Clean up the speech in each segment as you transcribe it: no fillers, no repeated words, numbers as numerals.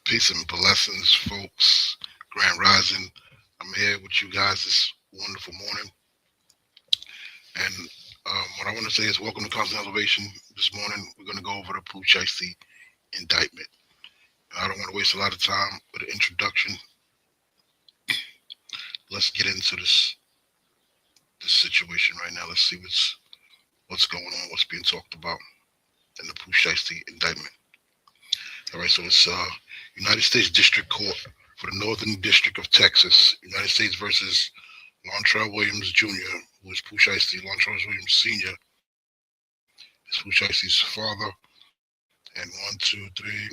Peace and blessings, folks. Grand Rising. I'm here with you guys this wonderful morning. And what I want to say is welcome to Constant Elevation. This morning, we're going to go over the Pooh Sheisty indictment. I don't want to waste a lot of time with the introduction. Let's get into this situation right now. Let's see what's going on, what's being talked about in the Pooh Sheisty indictment. All right, so it's United States District Court for the Northern District of Texas, United States versus Lontrell Williams Jr., who is Pooh Sheisty. Lontrell Williams Sr. is Pooh Sheisty's father, and one, two, three,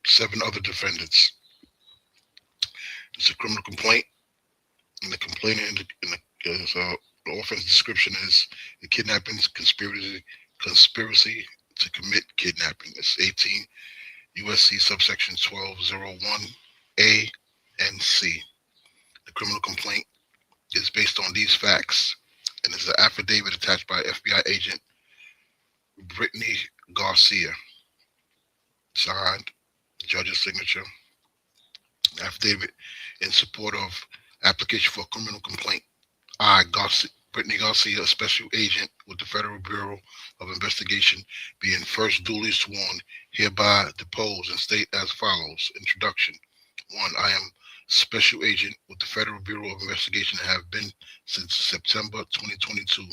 seven other defendants. It's a criminal complaint, and the complainant the offense description is the kidnapping conspiracy to commit kidnapping. It's 18 USC subsection 1201A and C. The criminal complaint is based on these facts, and it's an affidavit attached by FBI agent Brittany Garcia, signed, judge's signature, affidavit in support of application for a criminal complaint. Brittany Garcia, a special agent with the Federal Bureau of Investigation, being first duly sworn, hereby depose and state as follows. Introduction. 1. I am special agent with the Federal Bureau of Investigation and have been since September 2022.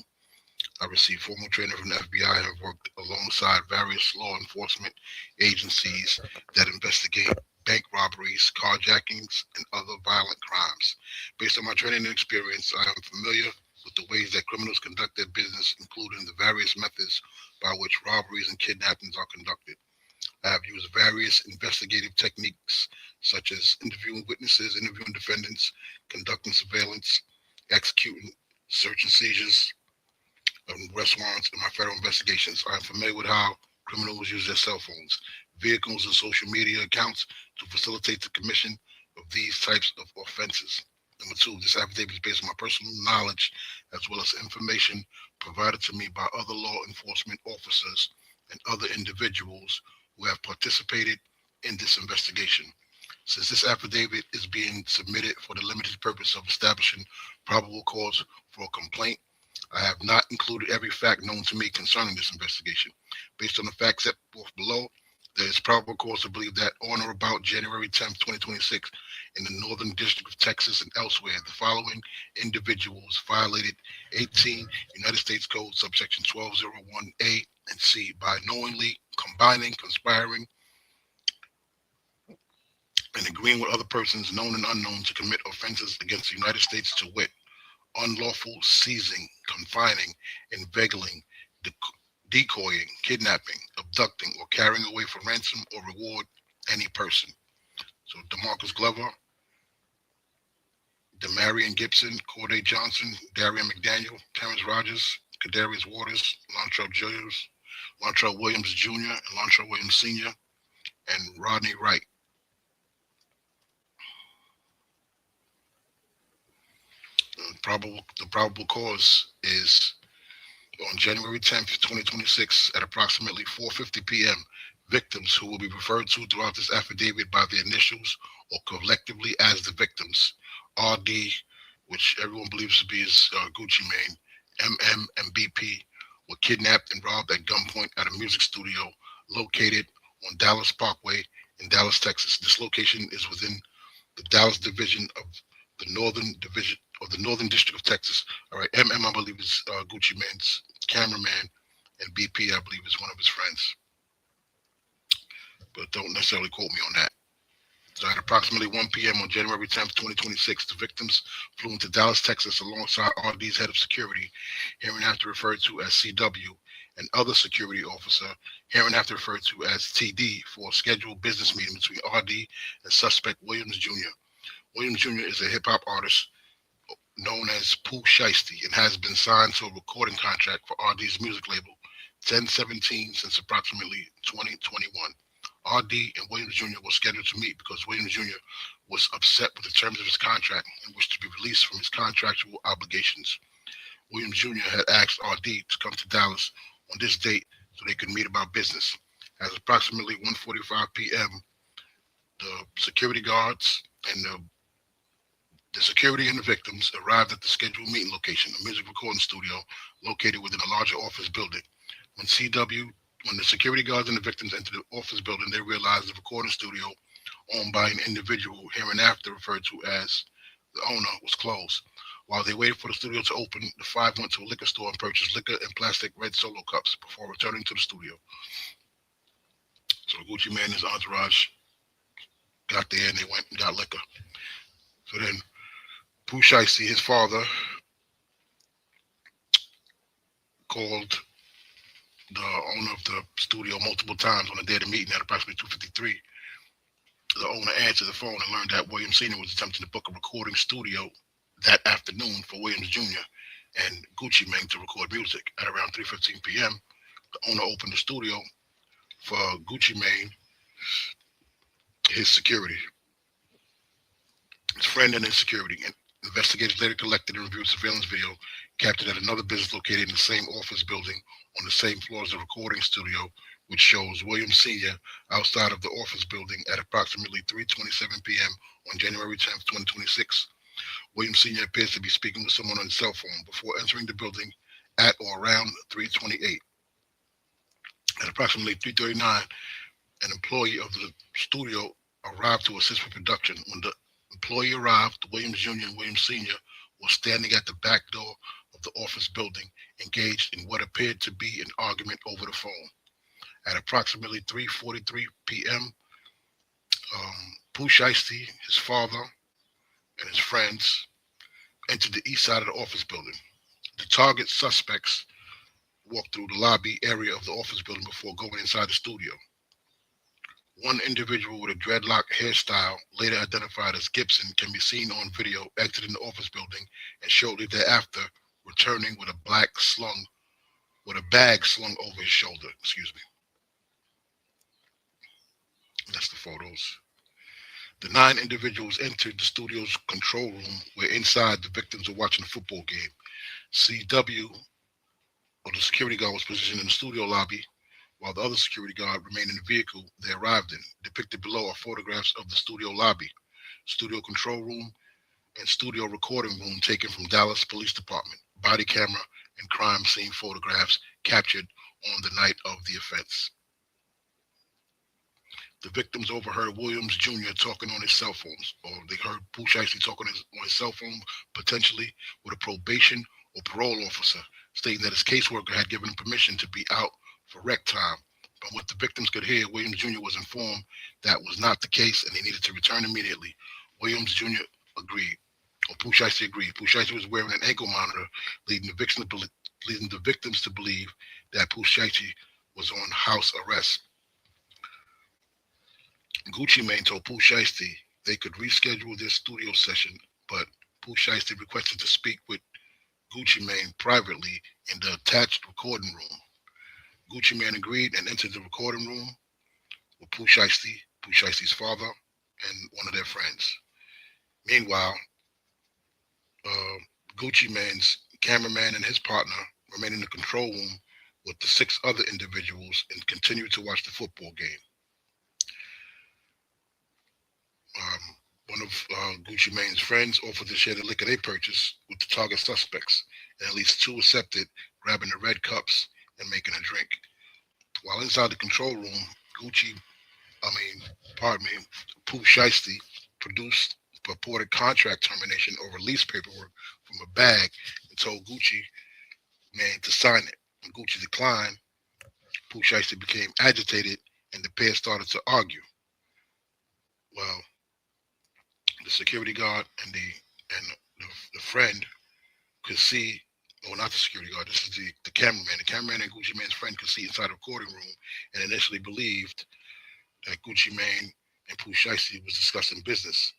I received formal training from the FBI and have worked alongside various law enforcement agencies that investigate bank robberies, carjackings, and other violent crimes. Based on my training and experience, I am familiar with the ways that criminals conduct their business, including the various methods by which robberies and kidnappings are conducted. I have used various investigative techniques, such as interviewing witnesses, interviewing defendants, conducting surveillance, executing search and seizures, arrest warrants in my federal investigations. I am familiar with how criminals use their cell phones, vehicles, and social media accounts to facilitate the commission of these types of offenses. Number 2, this affidavit is based on my personal knowledge as well as information provided to me by other law enforcement officers and other individuals who have participated in this investigation. Since this affidavit is being submitted for the limited purpose of establishing probable cause for a complaint, I have not included every fact known to me concerning this investigation. Based on the facts set forth below, there is probable cause to believe that on or about January 10th, 2026, in the Northern District of Texas and elsewhere, the following individuals violated 18 United States Code subsection 1201A and C by knowingly combining, conspiring, and agreeing with other persons known and unknown to commit offenses against the United States, to wit: unlawful seizing, confining, inveigling, decoying, kidnapping, abducting, or carrying away for ransom or reward any person. So DeMarcus Glover, Demarion Gibson, Corday Johnson, Darian McDaniel, Terrence Rogers, Kadarius Waters, Lontrell Williams Jr., and Lontrell Williams Sr., and Rodney Wright. The probable cause is on January 10th, 2026, at approximately 4:50 p.m., victims who will be referred to throughout this affidavit by their initials or collectively as the victims, RD, which everyone believes to be his Gucci Mane, MM, and BP, were kidnapped and robbed at gunpoint at a music studio located on Dallas Parkway in Dallas, Texas. This location is within the Dallas division of the Northern District of Texas. All right, MM, I believe, is Gucci Mane's cameraman, and BP, I believe, is one of his friends. But don't necessarily quote me on that. So at approximately 1 p.m. on January 10th, 2026, the victims flew into Dallas, Texas, alongside RD's head of security, hereinafter referred to as CW, and other security officer, hereinafter referred to as TD, for a scheduled business meeting between RD and suspect Williams Jr. Williams Jr. is a hip-hop artist known as Pooh Sheisty and has been signed to a recording contract for RD's music label, 1017, since approximately 2021. RD and Williams Jr. were scheduled to meet because Williams Jr. was upset with the terms of his contract and wished to be released from his contractual obligations. Williams Jr. had asked RD to come to Dallas on this date so they could meet about business. At approximately 1:45 p.m., The security guards and the security and the victims arrived at the scheduled meeting location, a music recording studio located within a larger office building. When when the security guards and the victims entered the office building, they realized the recording studio, owned by an individual hereinafter referred to as the owner, was closed. While they waited for the studio to open, the five went to a liquor store and purchased liquor in plastic red solo cups before returning to the studio. So Gucci Man and his entourage got there and they went and got liquor. So then Pooh Sheisty, his father, called the owner of the studio multiple times on the day of the meeting at approximately 2:53. The owner answered the phone and learned that Williams Sr. was attempting to book a recording studio that afternoon for Williams Jr. and Gucci Mane to record music. At around 3:15 p.m., the owner opened the studio for Gucci Mane, his security, his friend and his security. And investigators later collected and reviewed surveillance video captured at another business located in the same office building on the same floor as the recording studio, which shows Williams Sr. outside of the office building at approximately 3:27 p.m. on January 10th, 2026. Williams Sr. appears to be speaking with someone on his cell phone before entering the building at or around 3:28. At approximately 3:39, an employee of the studio arrived to assist with production. When the employee arrived, Williams Jr. and Williams Sr. were standing at the back door of the office building, engaged in what appeared to be an argument over the phone. At approximately 3:43 p.m., Pooh Sheisty, his father, and his friends entered the east side of the office building. The target suspects walked through the lobby area of the office building before going inside the studio. One individual with a dreadlock hairstyle, later identified as Gibson, can be seen on video exiting the office building and shortly thereafter returning with a bag slung over his shoulder. Excuse me. That's the photos. The 9 individuals entered the studio's control room, where inside the victims were watching a football game. CW, or the security guard, was positioned in the studio lobby, while the other security guard remained in the vehicle they arrived in. Depicted below are photographs of the studio lobby, studio control room, and studio recording room taken from Dallas Police Department. Body camera and crime scene photographs captured on the night of the offense. The victims overheard Williams Jr. talking on his cell phones, or they heard Pooh Sheisty talking on his cell phone, potentially with a probation or parole officer, stating that his caseworker had given him permission to be out for rec time. But what the victims could hear, Williams Jr. was informed that was not the case and he needed to return immediately. Williams Jr. agreed, or Pooh Sheisty agreed. Pooh Sheisty was wearing an ankle monitor, leading the victims to believe that Pooh Sheisty was on house arrest. Gucci Mane told Pooh Sheisty they could reschedule their studio session, but Pooh Sheisty requested to speak with Gucci Mane privately in the attached recording room. Gucci Mane agreed and entered the recording room with Pooh Sheisty's father, and one of their friends. Meanwhile, Gucci Mane's cameraman and his partner remained in the control room with the 6 other individuals and continued to watch the football game. One of Gucci Mane's friends offered to share the liquor they purchased with the target suspects, and at least 2 accepted, grabbing the red cups and making a drink. While inside the control room, Pooh Sheisty produced purported contract termination or release paperwork from a bag and told Gucci Mane to sign it. When Gucci declined, Pooh Sheisty became agitated and the pair started to argue. Well, the security guard and the friend could see, well, not the security guard, this is the cameraman. The cameraman and Gucci Mane's friend could see inside the recording room and initially believed that Gucci Mane and Pooh Sheisty was discussing business.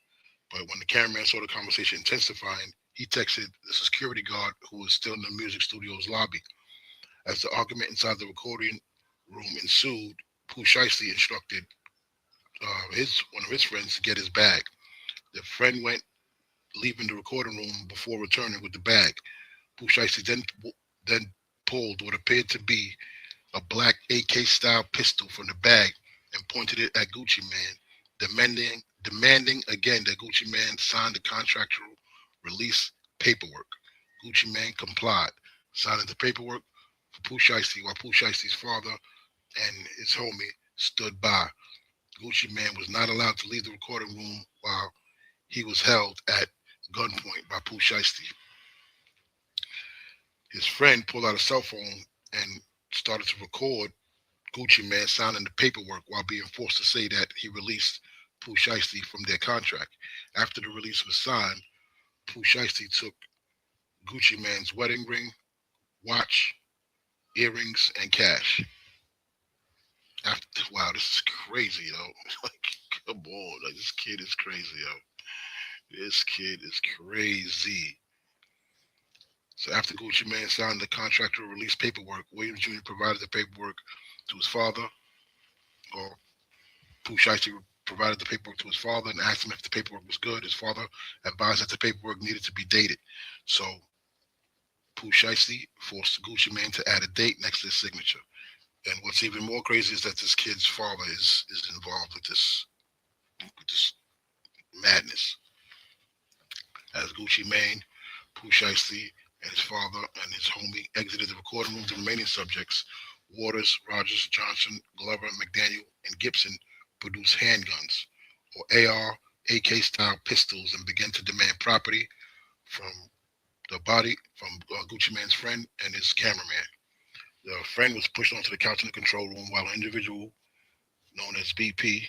But when the cameraman saw the conversation intensifying, he texted the security guard who was still in the music studio's lobby. As the argument inside the recording room ensued, Pooh Sheisty instructed one of his friends to get his bag. The friend went, leaving the recording room before returning with the bag. Pooh Sheisty then pulled what appeared to be a black AK-style pistol from the bag and pointed it at Gucci Mane demanding again that Gucci Mane sign the contractual release paperwork. Gucci Mane complied, signing the paperwork for Pooh Sheisty, while Pooh Sheisty's father and his homie stood by. Gucci Mane was not allowed to leave the recording room while he was held at gunpoint by Pooh Sheisty. His friend pulled out a cell phone and started to record Gucci Mane signing the paperwork while being forced to say that he released Pooh Shiesty from their contract. After the release was signed, Pooh Shiesty took Gucci Mane's wedding ring, watch, earrings, and cash. Wow, this is crazy, yo. Like, come on, like, this kid is crazy, yo. This kid is crazy. So after Gucci Mane signed the contractual release paperwork, Williams Jr. provided the paperwork to his father, or Pooh Shiesty provided the paperwork to his father and asked him if the paperwork was good. His father advised that the paperwork needed to be dated. So Pooh Shiesty forced Gucci Mane to add a date next to his signature. And what's even more crazy is that this kid's father is involved with this madness. As Gucci Mane, Pooh Shiesty, and his father and his homie exited the recording room, the remaining subjects, Waters, Rogers, Johnson, Glover, McDaniel, and Gibson, produced handguns or AR, AK style pistols and began to demand property from from Gucci Mane's friend and his cameraman. The friend was pushed onto the couch in the control room while an individual known as BP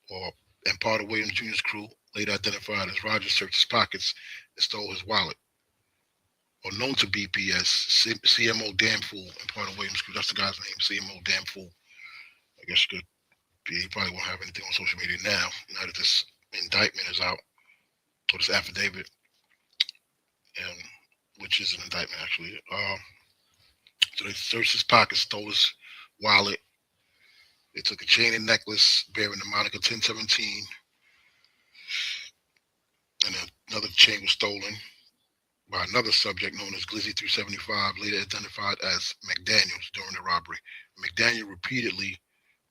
or and part of Williams Jr.'s crew, later identified as Rogers, searched his pockets and stole his wallet. Or known to BP as CMO Damn Fool and part of Williams' crew. That's the guy's name, CMO Damn Fool. I guess you could he probably won't have anything on social media now that this indictment is out, or this affidavit, and which is an indictment actually. So they searched his pockets, stole his wallet. They took a chain and necklace bearing the Monica 1017, and another chain was stolen by another subject known as Glizzy 375, later identified as McDaniels during the robbery. McDaniel repeatedly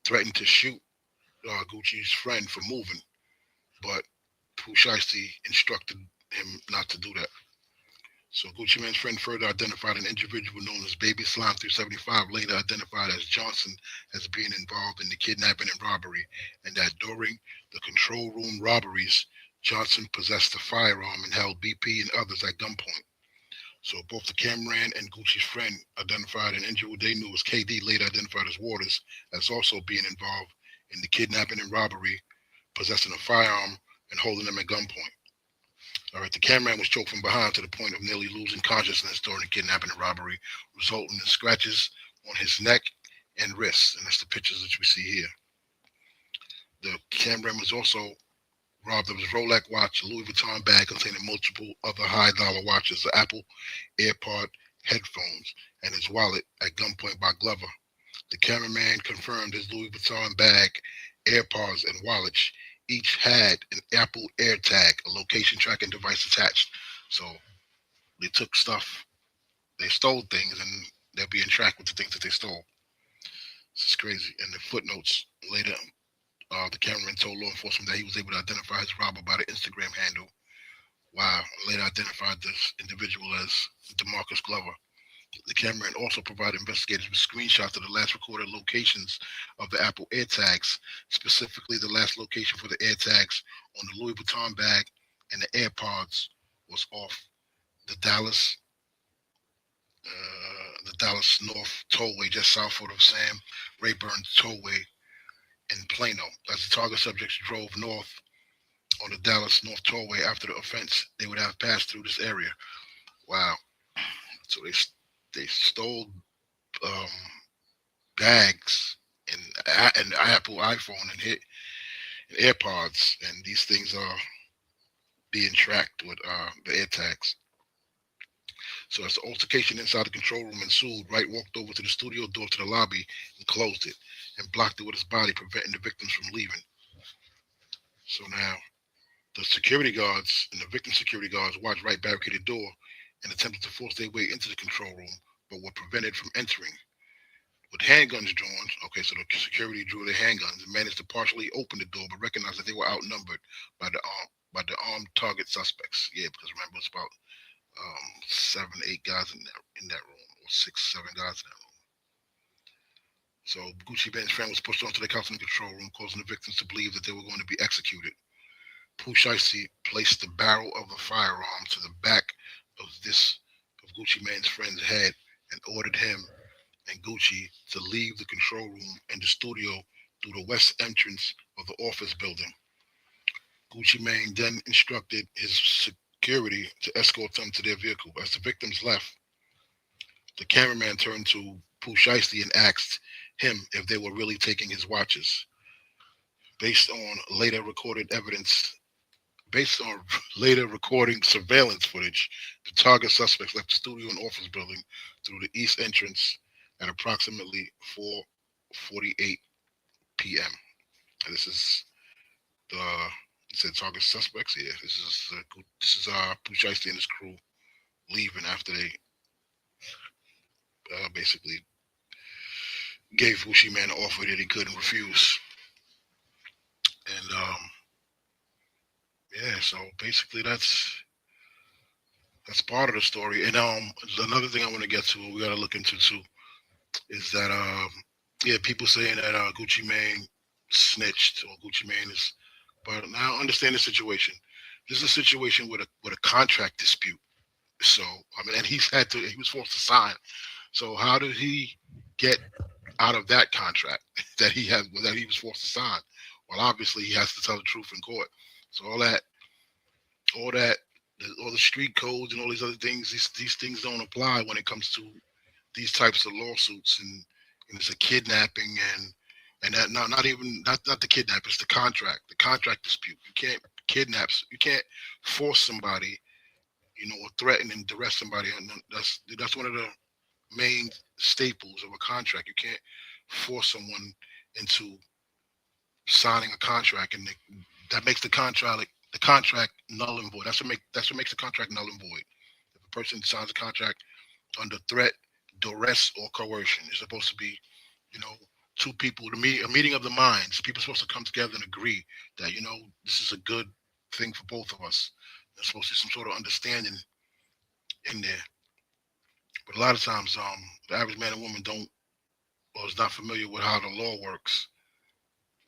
threatened to shoot Gucci's friend for moving, but Pooh Shiesty instructed him not to do that. So Gucci Mane's friend further identified an individual known as Baby Slime 375, later identified as Johnson, as being involved in the kidnapping and robbery, and that during the control room robberies, Johnson possessed a firearm and held BP and others at gunpoint. So both the cameraman and Gucci's friend identified an individual they knew as KD, later identified as Waters, as also being involved in the kidnapping and robbery, possessing a firearm and holding them at gunpoint. All right, the cameraman was choked from behind to the point of nearly losing consciousness during the kidnapping and robbery, resulting in scratches on his neck and wrists. And that's the pictures that we see here. The cameraman was also robbed of his Rolex watch, a Louis Vuitton bag containing multiple other high-dollar watches, an Apple AirPod headphones, and his wallet at gunpoint by Glover. The cameraman confirmed his Louis Vuitton bag, AirPods, and wallet each had an Apple AirTag, a location tracking device attached. So they took stuff, they stole things, and they're being tracked with the things that they stole. This is crazy. And the footnotes later, the cameraman told law enforcement that he was able to identify his robber by the Instagram handle. Wow. Later identified this individual as DeMarcus Glover. The cameraman also provided investigators with screenshots of the last recorded locations of the Apple AirTags, specifically the last location for the AirTags on the Louis Vuitton bag and the AirPods was off the Dallas North Tollway, just south of Sam Rayburn Tollway in Plano. As the target subjects drove north on the Dallas North Tollway after the offense, they would have passed through this area. Wow. So they stole bags and an Apple iPhone and hit AirPods, and these things are being tracked with the AirTags. So as the altercation inside the control room ensued, Wright walked over to the studio door to the lobby and closed it and blocked it with his body, preventing the victims from leaving. So now the security guards and the victim security guards watched Wright barricade the door and attempted to force their way into the control room, but were prevented from entering. with handguns drawn. Okay, so the security drew their handguns and managed to partially open the door, but recognized that they were outnumbered by the armed target suspects. Yeah, because remember it's about 7, 8 guys in that room, or 6, 7 guys in that room. So Gucci Mane's friend was pushed onto the couch in the control room, causing the victims to believe that they were going to be executed. Pooh Sheisty placed the barrel of the firearm to the back of Gucci Mane's friend's head and ordered him and Gucci to leave the control room and the studio through the west entrance of the office building. Gucci Mane then instructed his security to escort them to their vehicle. As the victims left, the cameraman turned to Pooh Shiesty and asked him if they were really taking his watches. Based on later recorded evidence, based on later recording surveillance footage, the target suspects left the studio and office building through the east entrance at approximately 4:48 p.m. And this is the it said target suspects. Yeah, this is Pooh Shiesty and his crew leaving after they basically gave Gucci Mane an offer that he couldn't refuse. And yeah, so basically that's part of the story. And another thing I want to get to, we got to look into too, is that yeah, people saying that Gucci Mane snitched or Gucci Mane is, but now understand the situation. This is a situation with a contract dispute. So I mean, and he was forced to sign. So how did he get out of that contract that he was forced to sign? Well, obviously he has to tell the truth in court. So all that, all the street codes and all these other things, these things don't apply when it comes to these types of lawsuits. And it's a kidnapping and that not even not the kidnap, it's the contract dispute. You can't you can't force somebody, or threaten and duress somebody. And that's one of the main staples of a contract. You can't force someone into signing a contract, and that makes the contract null and void. That's what makes the contract null and void. If a person signs a contract under threat, duress, or coercion, it's supposed to be, you know, two people, a meeting of the minds. People are supposed to come together and agree that this is a good thing for both of us. There's supposed to be some sort of understanding in there. But a lot of times, the average man and woman don't, or is not familiar with how the law works,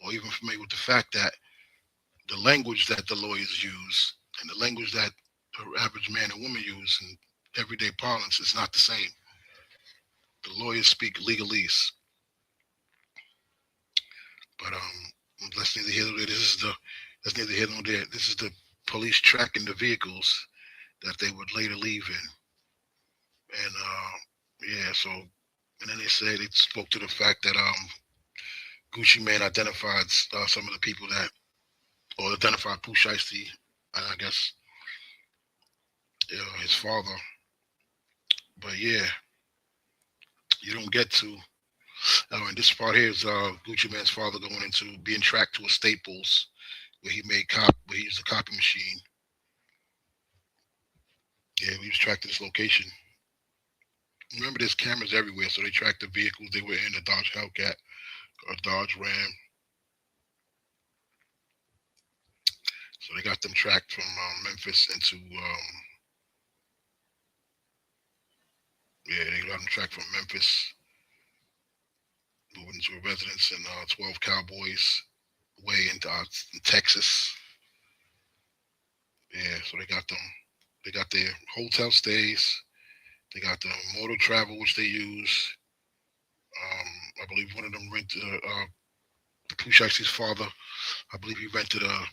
or even familiar with the fact that the language that the lawyers use and the language that the average man and woman use in everyday parlance is not the same. The lawyers speak legalese, but that's neither here nor there. That's neither here nor there. This is the police tracking the vehicles that they would later leave in, and yeah. So, and then they spoke to the fact that Gucci Mane identified some of the people that, or identified Pooh Shiesty, and I guess his father. But yeah, you don't get to. And this part here is Gucci Mane's father going into being tracked to a Staples where where he used a copy machine. Yeah, he was tracked to this location. Remember, there's cameras everywhere, so they tracked the vehicles they were in, a Dodge Hellcat, a Dodge Ram. So they got them tracked from Memphis into, yeah, they got them tracked from Memphis, moving into a residence in 12 Cowboys Way in Texas. Yeah, so they got them. They got their hotel stays. They got the motor travel, which they use. I believe one of them rented, Pooh Shiesty's father, I believe he rented a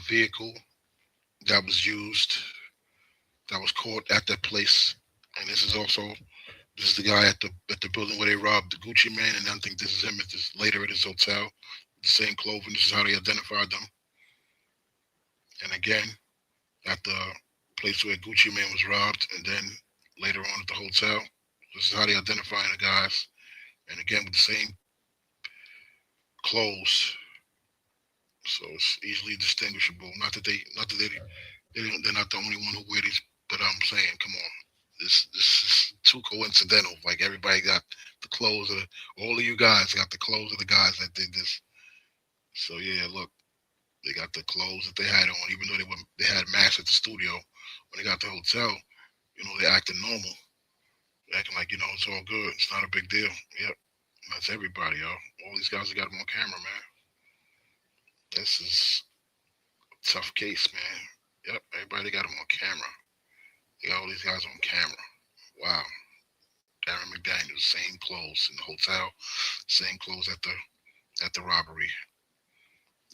vehicle that was used, that was caught at that place. And this is the guy at the building where they robbed the Gucci Mane, and I think this is him later at his hotel, the same clothing. This is how they identified them. And again, at the place where Gucci Mane was robbed, and then later on at the hotel, this is how they identify the guys. And again, with the same clothes, so it's easily distinguishable. Not that they're not the only one who wear these, but I'm saying, come on. This is too coincidental. Like everybody got the clothes of all of you guys got the clothes of the guys that did this. So yeah, look, they got the clothes that they had on, even though they had masks at the studio. When they got to the hotel, they acting normal, acting like it's all good. It's not a big deal. Yep, that's everybody, y'all. All these guys that got them on camera, man. This is a tough case, man. Yep, everybody got them on camera. They got all these guys on camera. Wow. Darren McDaniels, same clothes in the hotel, same clothes at the robbery.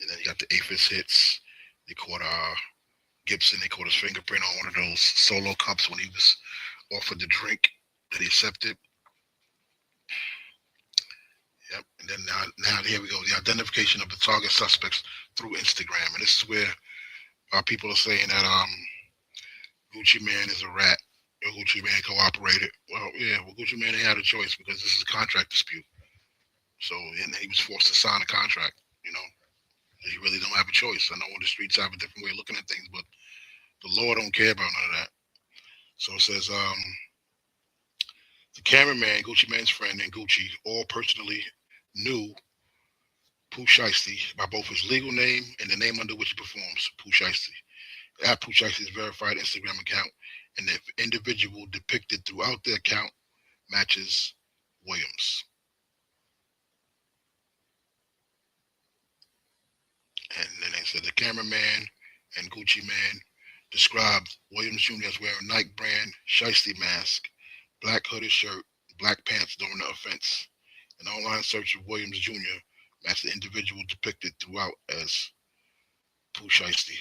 And then you got the Aphis hits. They caught Gibson. They caught his fingerprint on one of those solo cups when he was offered the drink that he accepted. Yep. And then now here we go. The identification of the target suspects through Instagram, and this is where people are saying that Gucci Man is a rat. Or Gucci Man cooperated. Well, yeah. Well, Gucci Man ain't had a choice because this is a contract dispute. So and he was forced to sign a contract. You know, he really don't have a choice. I know on the streets have a different way of looking at things, but the law don't care about none of that. So it says the cameraman, Gucci Man's friend, and Gucci all personally knew Pooh Sheisty by both his legal name and the name under which he performs, Pooh Sheisty. At Pooh Sheisty's verified Instagram account, and the individual depicted throughout the account matches Williams. And then they said the cameraman and Gucci Man described Williams Jr. as wearing Nike brand Shiesty mask, black hooded shirt, black pants during the offense. An online search of Williams Jr. matched the individual depicted throughout as Pooh Sheisty.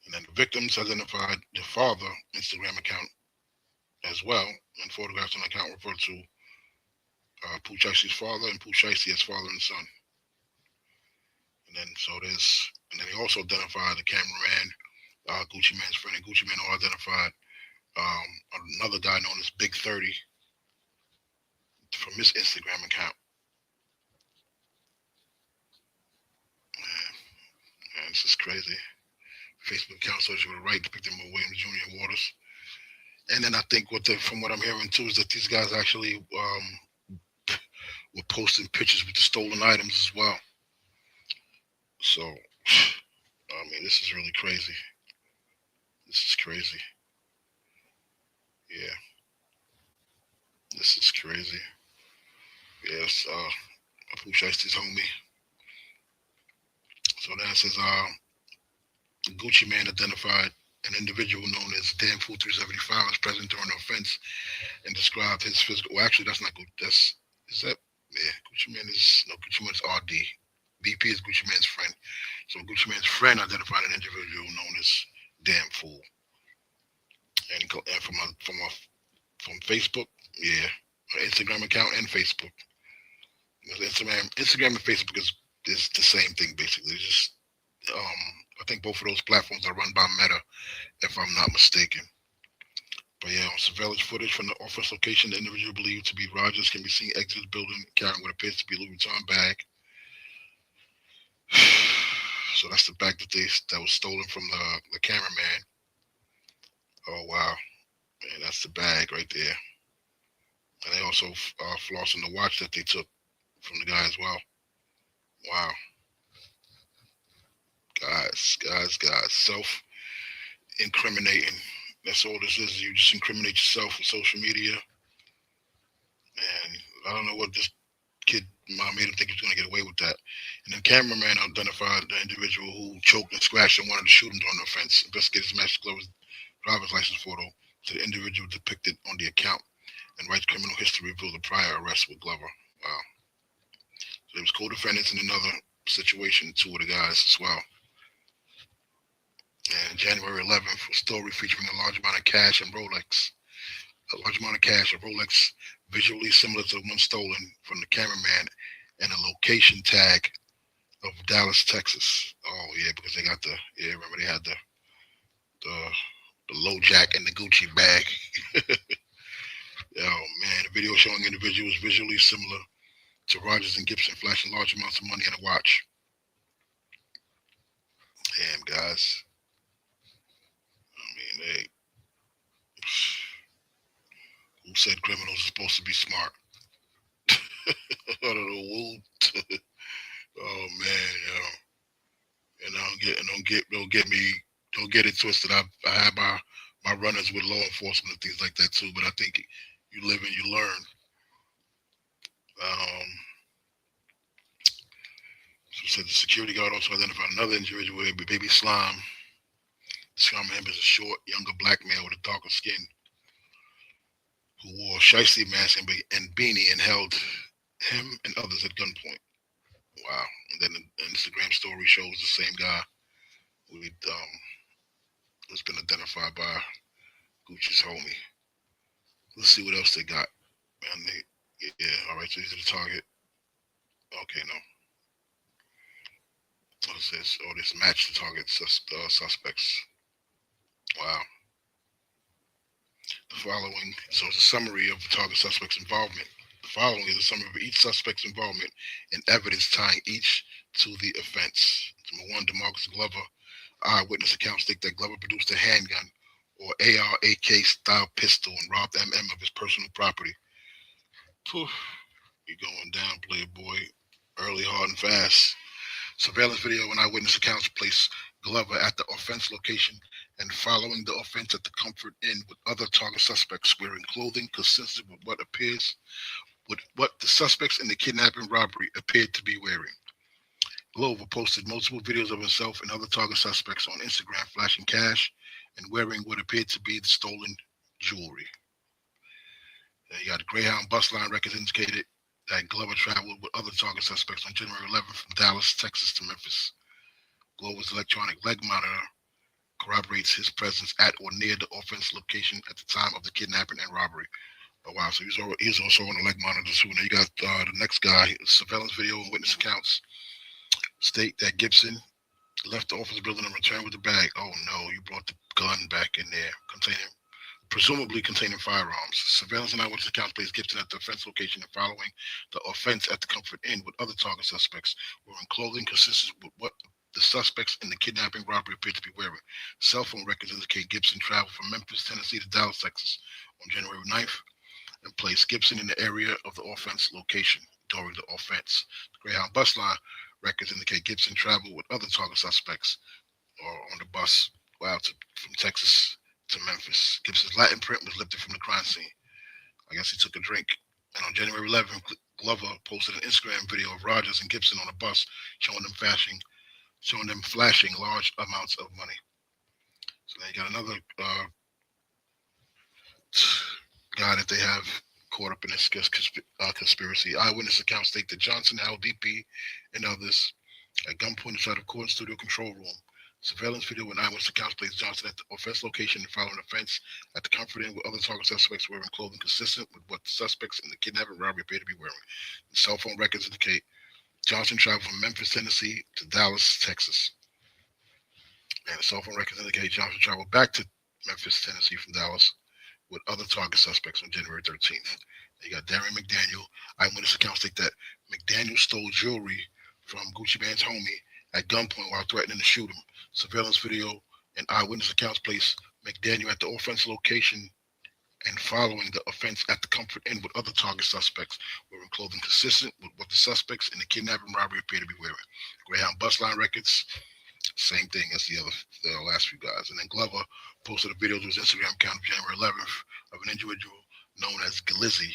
And then the victims identified the father Instagram account as well, and photographs on the account refer to Pooh Sheisty's father and Pooh Sheisty as father and son. And then and then he also identified the cameraman, Gucci Man's friend, and Gucci Man all identified another guy known as Big 30 from his Instagram account. Man, this is crazy. Facebook account search with the right depicting Williams Jr. and Waters. And then I think from what I'm hearing too is that these guys actually were posting pictures with the stolen items as well. So, I mean, this is really crazy. This is crazy. Yeah, this is crazy. Yes, Pooh Sheisty's homie. So that says Gucci Man identified an individual known as Dan Fool 375 as present during the offense and described his physical. Well, actually, that's not good. Is that? Yeah, Gucci Man is no Gucci Man's RD. BP is Gucci Man's friend. So Gucci Man's friend identified an individual known as Dan Fool, and from Facebook, yeah, Instagram account and Facebook. Instagram and Facebook is the same thing basically. It's just I think both of those platforms are run by Meta, if I'm not mistaken. But yeah, on surveillance footage from the office location, the individual believed to be Rogers can be seen exit the building carrying what appears to be a Louis Vuitton bag. So that's the bag that was stolen from the cameraman. Oh wow, man, that's the bag right there. And they also flossing the watch that they took from the guy as well. Wow, guys, self-incriminating. That's all this is. You just incriminate yourself on social media. And I don't know what this kid mom made him think he was going to get away with that. And the cameraman identified the individual who choked and scratched and wanted to shoot him during the offense. Investigators matched Glover's driver's license photo to the individual depicted on the account, and Wright's criminal history revealed a prior arrest with Glover. Wow. So there was co-defendants in another situation, two of the guys as well. And January 11th, a story featuring a large amount of cash and Rolex. A large amount of cash, a Rolex visually similar to the one stolen from the cameraman, and a location tag of Dallas, Texas. Oh yeah, because they got remember they had the low jack and the Gucci bag. Oh man, the video showing individuals visually similar to Rogers and Gibson flashing large amounts of money in a watch. Damn guys. I mean, Who said criminals are supposed to be smart? I don't know who. Oh man, and don't get it twisted. I have my runners with law enforcement and things like that too. But I think you live and you learn. Um, so said the security guard also identified another individual, baby Slime. Describing him as a short, younger black man with a darker skin who wore a Sheisty mask and beanie and held him and others at gunpoint. Wow. And then the Instagram story shows the same guy who's been identified by Gucci's homie. Let's see what else they got. And yeah, all right, so these are the target. Okay, no. What is this? Oh, this match the target suspects. Wow. The following, so it's a summary of the target suspect's involvement. The following is a summary of each suspect's involvement and evidence tying each to the offense. Number one, DeMarcus Glover. Eyewitness accounts state that Glover produced a handgun or AR-AK style pistol and robbed MM of his personal property. Poof, you're going down, playboy. Early, hard, and fast. Surveillance video and eyewitness accounts place Glover at the offense location and following the offense at the Comfort Inn with other target suspects wearing clothing consistent with what the suspects in the kidnapping robbery appeared to be wearing. Glover posted multiple videos of himself and other target suspects on Instagram flashing cash and wearing what appeared to be the stolen jewelry. You got Greyhound bus line records indicated that Glover traveled with other target suspects on January 11th from Dallas, Texas to Memphis. Glover's electronic leg monitor corroborates his presence at or near the offense location at the time of the kidnapping and robbery. Oh wow, so he's also on the leg monitor too. Now you got the next guy, surveillance video and witness accounts state that Gibson left the office building and returned with the bag. Oh no, you brought the gun back in there, presumably containing firearms. Surveillance and eyewitness accounts place Gibson at the offense location and following the offense at the Comfort Inn with other target suspects wearing clothing consistent with what the suspects in the kidnapping robbery appeared to be wearing. Cell phone records indicate Gibson traveled from Memphis, Tennessee to Dallas, Texas on January 9th and placed Gibson in the area of the offense location during the offense. The Greyhound bus line records indicate Gibson traveled with other target suspects on the bus from Texas to Memphis. Gibson's Latin print was lifted from the crime scene. I guess he took a drink. And on January 11th, Glover posted an Instagram video of Rogers and Gibson on a bus showing them flashing large amounts of money. So they got another guy that they have caught up in this conspiracy. Eyewitness accounts state that Johnson held DP and others at gunpoint inside of court and studio control room. Surveillance video and eyewitness accounts place Johnson at the offense location and following the fence at the Comfort Inn with other target suspects wearing clothing consistent with what the suspects in the kidnapping robbery appear to be wearing. The cell phone records indicate Johnson traveled from Memphis, Tennessee to Dallas, Texas. And the cell phone records indicate Johnson traveled back to Memphis, Tennessee from Dallas with other target suspects on January 13th. You got Darren McDaniel. Eyewitness accounts state that McDaniel stole jewelry from Gucci Mane's homie at gunpoint while threatening to shoot him. Surveillance video and eyewitness accounts place McDaniel at the offense location and following the offense at the Comfort Inn with other target suspects wearing clothing consistent with what the suspects in the kidnapping robbery appear to be wearing. Greyhound bus line records, same thing as the last few guys. And then Glover posted a video to his Instagram account of January 11th of an individual known as Glizzy,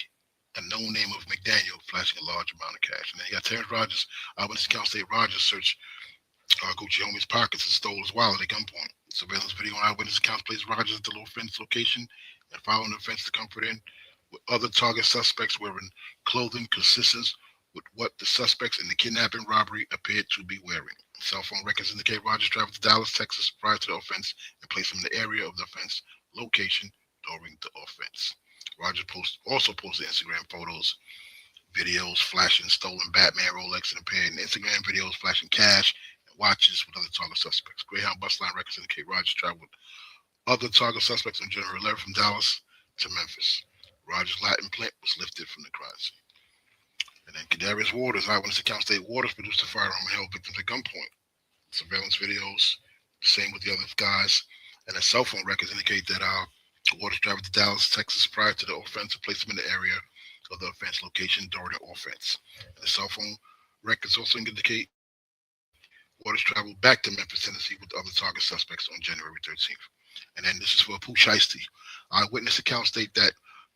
a known name of McDaniel, flashing a large amount of cash. And then you got Terrence Rogers. Eyewitness accounts state Rogers searched Gucci homie's pockets and stole his wallet at gunpoint. Surveillance video and eyewitness accounts placed Rogers at the offense location and following the offense to Comfort Inn with other target suspects wearing clothing consistent with what the suspects in the kidnapping robbery appeared to be wearing. Cell phone records indicate Rogers traveled to Dallas, Texas prior to the offense and placed him in the area of the offense location during the offense. Rogers also posted Instagram photos, videos flashing stolen Batman Rolex and a pair, and Instagram videos flashing cash and watches with other target suspects. Greyhound bus line records indicate Rogers traveled with other target suspects on January 11th from Dallas to Memphis. Rogers' Latin print was lifted from the crime scene. And then Kadarius Waters, eyewitness accounts state Waters produced a firearm and held victims at gunpoint. Surveillance videos, the same with the other guys, and the cell phone records indicate that Waters traveled to Dallas, Texas prior to the offense and placed him in the area of the offense location during the offense. And the cell phone records also indicate Waters traveled back to Memphis, Tennessee with other target suspects on January 13th. And then this is for Pooh Sheisty. Eyewitness accounts state that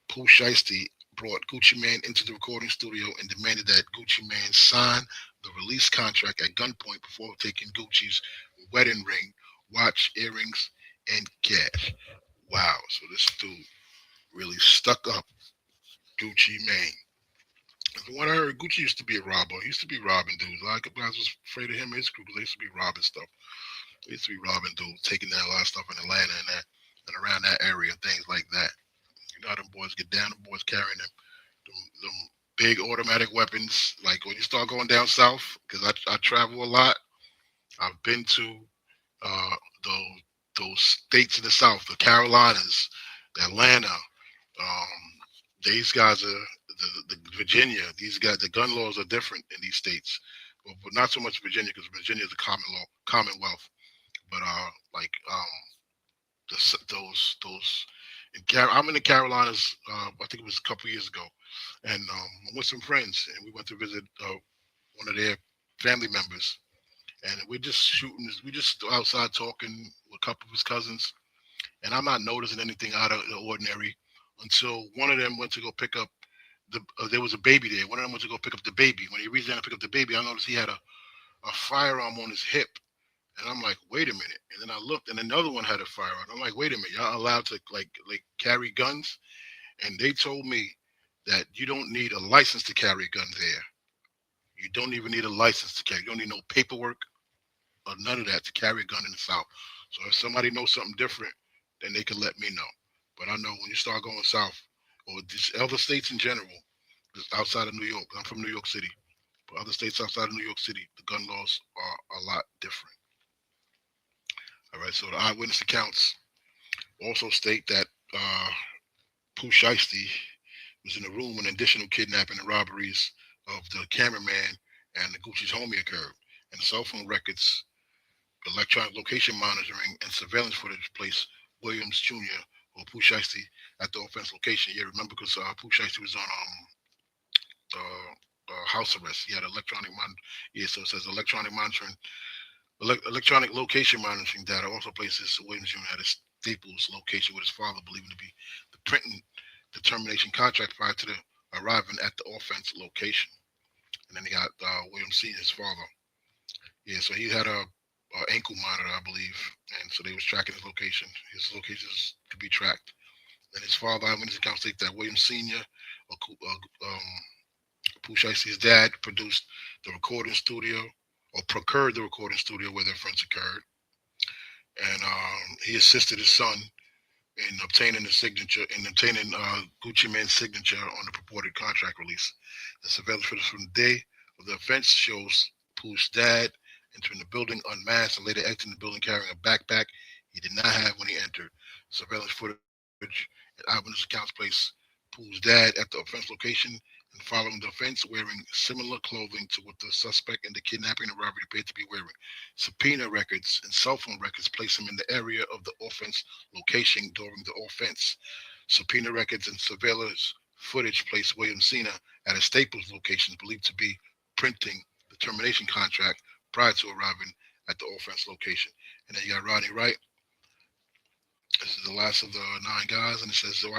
Pooh Sheisty brought Gucci Mane into the recording studio and demanded that Gucci Mane sign the release contract at gunpoint before taking Gucci's wedding ring, watch, earrings, and cash. Wow. So this dude really stuck up Gucci Mane. From what I heard, Gucci used to be a robber. He used to be robbing dudes. A lot of guys was afraid of him and his crew because they used to be robbing stuff. They used to be robbing dudes, taking down a lot of stuff in Atlanta and around that area and things like that. You know how them boys get down. Them boys carrying them big automatic weapons. Like when you start going down south, because I travel a lot. I've been to uh, those states in the south, the Carolinas, the Atlanta. These guys are the Virginia. These guys, the gun laws are different in these states, but not so much Virginia because Virginia is a common law, commonwealth. But like those I'm in the Carolinas. I think it was a couple years ago, and I'm with some friends, and we went to visit one of their family members, and we're just shooting. We just outside talking with a couple of his cousins, and I'm not noticing anything out of the ordinary until one of them went to go pick up there was a baby there. One of them went to go pick up the baby. When he reached down to pick up the baby, I noticed he had a firearm on his hip. And I'm like, wait a minute. And then I looked, and another one had a firearm. I'm like, wait a minute, y'all allowed to like carry guns? And they told me that you don't need a license to carry a gun there. You don't even need a license to carry. You don't need no paperwork or none of that to carry a gun in the South. So if somebody knows something different, then they can let me know. But I know when you start going south, or these other states in general, just outside of New York, I'm from New York City, but other states outside of New York City, the gun laws are a lot different. All right, so the eyewitness accounts also state that Pooh Sheisty was in the room when additional kidnapping and robberies of the cameraman and the Gucci's homie occurred. And the cell phone records, electronic location monitoring, and surveillance footage placed Williams Jr. or Pooh Sheisty at the offense location. Yeah, remember because Pooh Sheisty was on house arrest. He had electronic Yeah, so it says electronic monitoring, electronic location monitoring data also places Williams Jr. at a Staples location with his father believing to be the printing determination contract prior to the arriving at the offense location. And then he got William Senior, his father. Yeah, so he had a ankle monitor, I believe, and so they was tracking his location. His locations could be tracked. And his father, eyewitness accounts state that William Senior, Pooh Shiesty's dad, produced the recording studio or procured the recording studio where their friends occurred, and he assisted his son in obtaining Gucci Mane's signature on the purported contract release. The surveillance footage from the day of the offense shows Pooh's dad entering the building unmasked and later exiting the building carrying a backpack he did not have when he entered. Surveillance footage and eyewitness accounts place Pooh's dad at the offense location and following the offense wearing similar clothing to what the suspect in the kidnapping and robbery appeared to be wearing. Subpoena records and cell phone records place him in the area of the offense location during the offense. Subpoena records and surveillance footage place William Cena at a Staples location believed to be printing the termination contract prior to arriving at the offense location. And then you got Rodney Wright. This is the last of the 9 guys, and it says the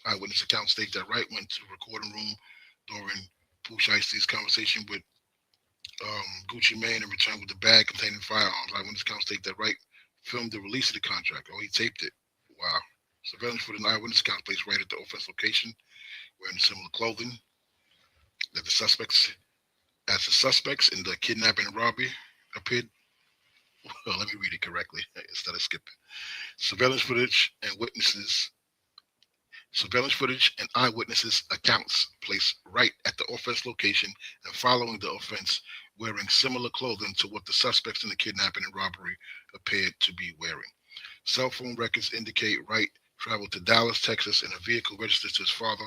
eyewitness account states that Wright went to the recording room during Pooh Shiesty's conversation with Gucci Mane and returned with the bag containing firearms. Eyewitness account states that Wright filmed the release of the contract. Oh, he taped it. Wow. Surveillance for the eyewitness account placed right at the offense location, wearing similar clothing that the suspects in the kidnapping and robbery appeared. Well, let me read it correctly instead of skipping. Surveillance footage and witnesses Surveillance footage and eyewitnesses' accounts placed right at the offense location and following the offense wearing similar clothing to what the suspects in the kidnapping and robbery appeared to be wearing. Cell phone records indicate Wright traveled to Dallas, Texas in a vehicle registered to his father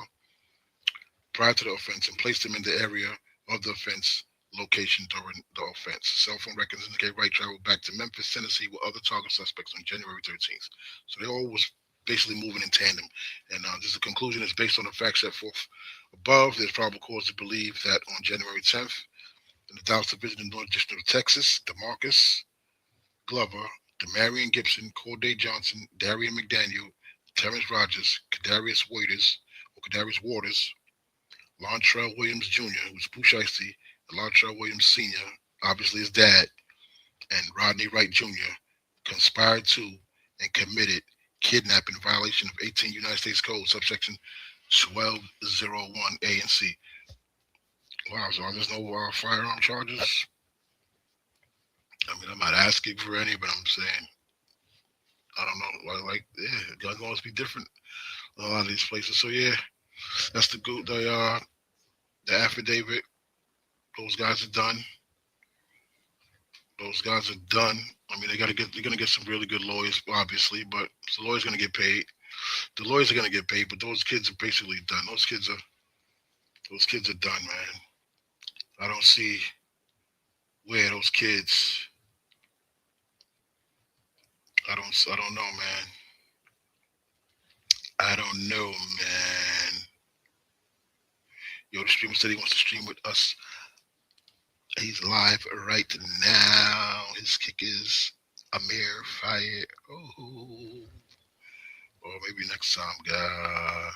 prior to the offense and placed him in the area of the offense location during the offense. Cell phone records indicate Wright traveled back to Memphis, Tennessee with other target suspects on January 13th. So they all was basically moving in tandem. And this the conclusion is based on the facts set forth above. There's probable cause to believe that on January 10th, in the Dallas Division of North District of Texas, DeMarcus Glover, Demarion Gibson, Corday Johnson, Darian McDaniel, Terrence Rogers, Kadarius Waters, Lontrell Williams Jr., who's Pooh Sheisty, and Lontrell Williams Sr., obviously his dad, and Rodney Wright Jr. conspired to and committed kidnapping in violation of 18 United States Code, subsection 1201A and C. Wow, so there's no firearm charges? I mean, I'm not asking for any, but I'm saying, I don't know, guns must be different in a lot of these places. So yeah, that's the affidavit. Those guys are done. Those guys are done. I mean, they're gonna get some really good lawyers, obviously, but the lawyer's gonna get paid. The lawyers are gonna get paid, but those kids are basically done. Those kids are done, man. I don't see where those kids. I don't know, man. I don't know, man. Yo, the streamer said he wants to stream with us. He's live right now. His kick is Amir Fire. Oh, maybe next time, guy.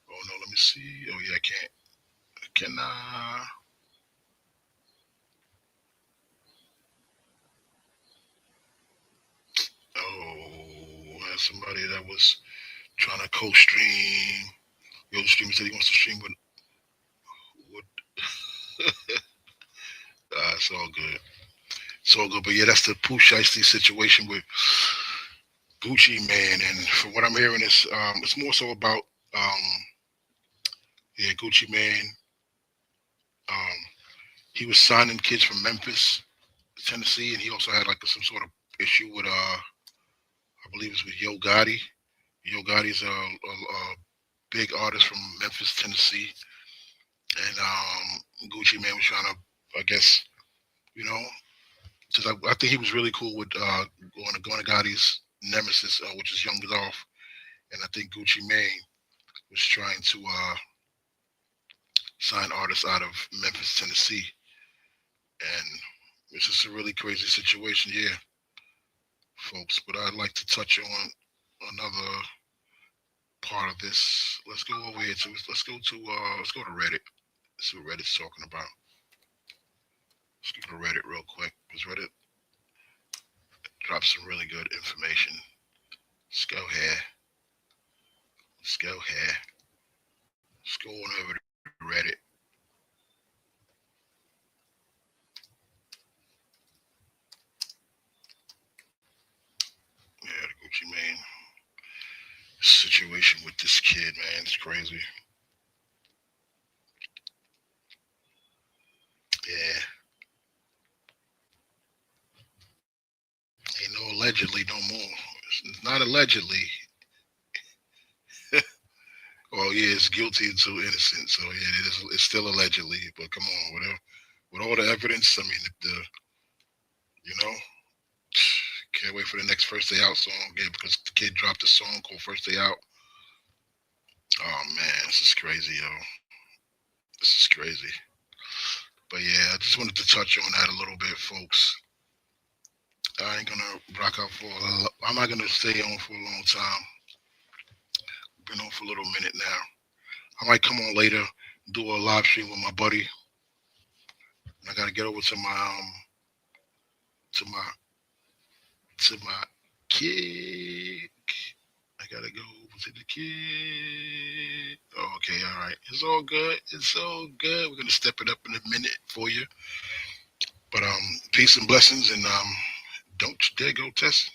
Oh no, let me see. Oh yeah, I can't. Can I? Oh, I had somebody that was trying to co-stream. Yo, the streamer said he wants to stream with. It's all good. It's all good. But yeah, that's the Pooh Sheisty situation with Gucci Mane. And from what I'm hearing, it's more so about Gucci Mane. He was signing kids from Memphis, Tennessee, and he also had like some sort of issue with I believe it's with Yo Gotti. Yo Gotti's a big artist from Memphis, Tennessee, and Gucci Mane was trying to, I guess, because I think he was really cool with going to Gotti's nemesis, which is Young Dolph, and I think Gucci Mane was trying to sign artists out of Memphis, Tennessee, and it's just a really crazy situation, yeah, folks. But I'd like to touch on another part of this. Let's go over here let's go to Reddit. See what Reddit's talking about. Let's go to Reddit real quick, because Reddit drops some really good information. Let's go here. Let's go on over to Reddit. Yeah, the Gucci Mane situation with this kid, man, it's crazy. Yeah. Ain't no allegedly no more. It's not allegedly. Oh yeah, it's guilty until innocent. So yeah, it's still allegedly. But come on, whatever. With all the evidence, I mean, can't wait for the next First Day Out song. Yeah, because the kid dropped a song called First Day Out. Oh man, this is crazy, yo. This is crazy. But yeah, I just wanted to touch on that a little bit, folks. I ain't gonna rock out I'm not gonna stay on for a long time. Been on for a little minute now. I might come on later, do a live stream with my buddy. And I gotta get over to my kid. I gotta go over to the kid. Oh, okay, all right. It's all good. It's all good. We're gonna step it up in a minute for you. But peace and blessings, and don't you dare go test.